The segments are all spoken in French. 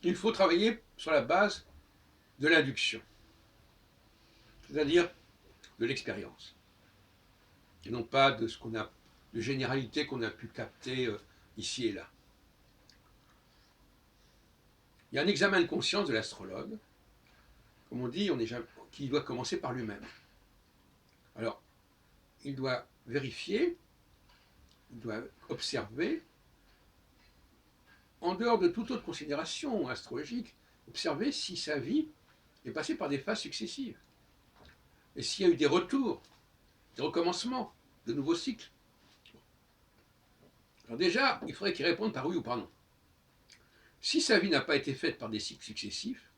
il faut travailler sur la base de l'induction, c'est-à-dire de l'expérience, et non pas de ce qu'on a, de généralités qu'on a pu capter ici et là. Il y a un examen de conscience de l'astrologue, comme on dit, qui doit commencer par lui-même. Alors, il doit vérifier, il doit observer, en dehors de toute autre considération astrologique, observer si sa vie est passée par des phases successives. Et s'il y a eu des retours, des recommencements, de nouveaux cycles. Alors déjà, il faudrait qu'il réponde par oui ou par non. Si sa vie n'a pas été faite par des cycles successifs,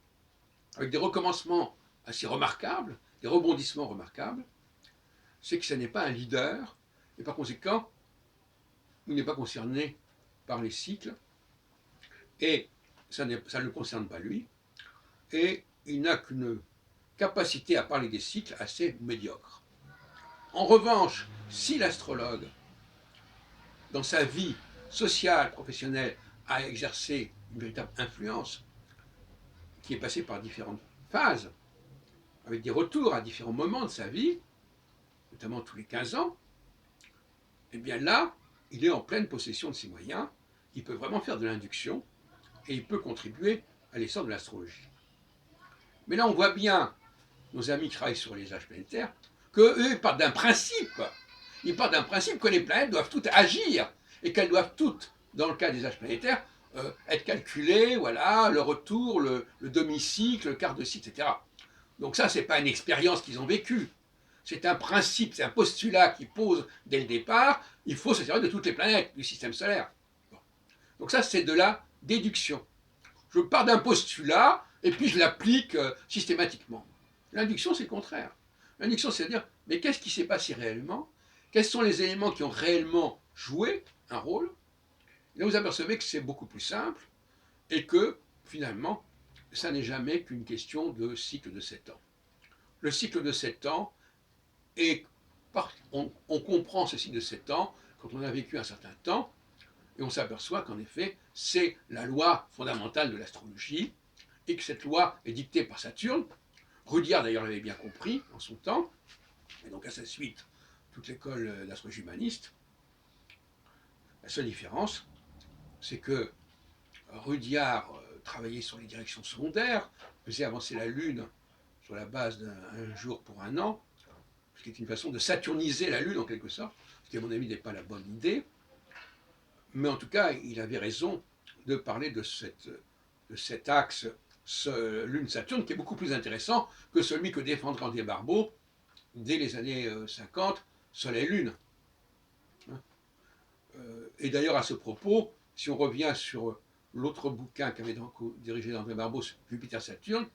avec des recommencements assez remarquables, des rebondissements remarquables, c'est que ce n'est pas un leader, et par conséquent, il n'est pas concerné par les cycles, et ça ne le concerne pas lui, et il n'a qu'une capacité à parler des cycles assez médiocre. En revanche, si l'astrologue, dans sa vie sociale, professionnelle, a exercé une véritable influence, qui est passée par différentes phases, avec des retours à différents moments de sa vie, notamment tous les 15 ans, et bien là, il est en pleine possession de ses moyens, il peut vraiment faire de l'induction, et il peut contribuer à l'essor de l'astrologie. Mais là, on voit bien, nos amis qui travaillent sur les âges planétaires, qu'eux partent d'un principe, quoi. Ils partent d'un principe que les planètes doivent toutes agir, et qu'elles doivent toutes, dans le cas des âges planétaires, être calculées, voilà, le retour, le demi-cycle, le quart de cycle, etc. Donc ça, ce n'est pas une expérience qu'ils ont vécue. C'est un principe, c'est un postulat qu'ils posent dès le départ. Il faut se servir de toutes les planètes du système solaire. Bon. Donc ça, c'est de la déduction. Je pars d'un postulat et puis je l'applique systématiquement. L'induction, c'est le contraire. L'induction, c'est à dire, mais qu'est-ce qui s'est passé réellement? Quels sont les éléments qui ont réellement joué un rôle? Et là, vous apercevez que c'est beaucoup plus simple et que, finalement, ça n'est jamais qu'une question de cycle de 7 ans. Le cycle de 7 ans, on comprend ce cycle de 7 ans quand on a vécu un certain temps, et on s'aperçoit qu'en effet, c'est la loi fondamentale de l'astrologie, et que cette loi est dictée par Saturne. Rudyard d'ailleurs l'avait bien compris en son temps, et donc à sa suite, toute l'école d'astrologie humaniste. La seule différence, c'est que Rudyard travaillait sur les directions secondaires, faisait avancer la Lune sur la base d'un jour pour un an, ce qui est une façon de saturniser la Lune en quelque sorte, ce qui à mon avis n'est pas la bonne idée. Mais en tout cas, il avait raison de parler de cet axe Lune-Saturne, qui est beaucoup plus intéressant que celui que défendra André Barbeau dès les années 50, Soleil-Lune. Et d'ailleurs, à ce propos, si on revient sur l'autre bouquin qu'avait dirigé André Barbeau, Jupiter-Saturne,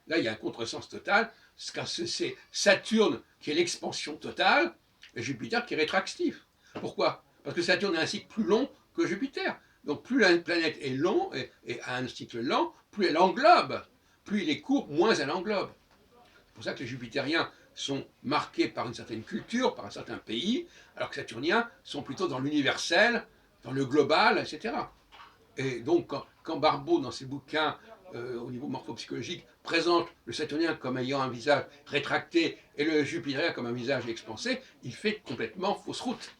là, il y a un contresens total, car c'est Saturne qui est l'expansion totale, et Jupiter qui est rétractif. Pourquoi? Parce que Saturne a un cycle plus long que Jupiter. Donc plus la planète est longue et a un cycle lent, plus elle englobe. Plus il est court, moins elle englobe. C'est pour ça que les Jupitériens sont marqués par une certaine culture, par un certain pays, alors que les Saturniens sont plutôt dans l'universel, dans le global, etc. Et donc, quand Barbeau, dans ses bouquins, au niveau morphopsychologique, présente le Saturnien comme ayant un visage rétracté et le Jupitérien comme un visage expansé, il fait complètement fausse route.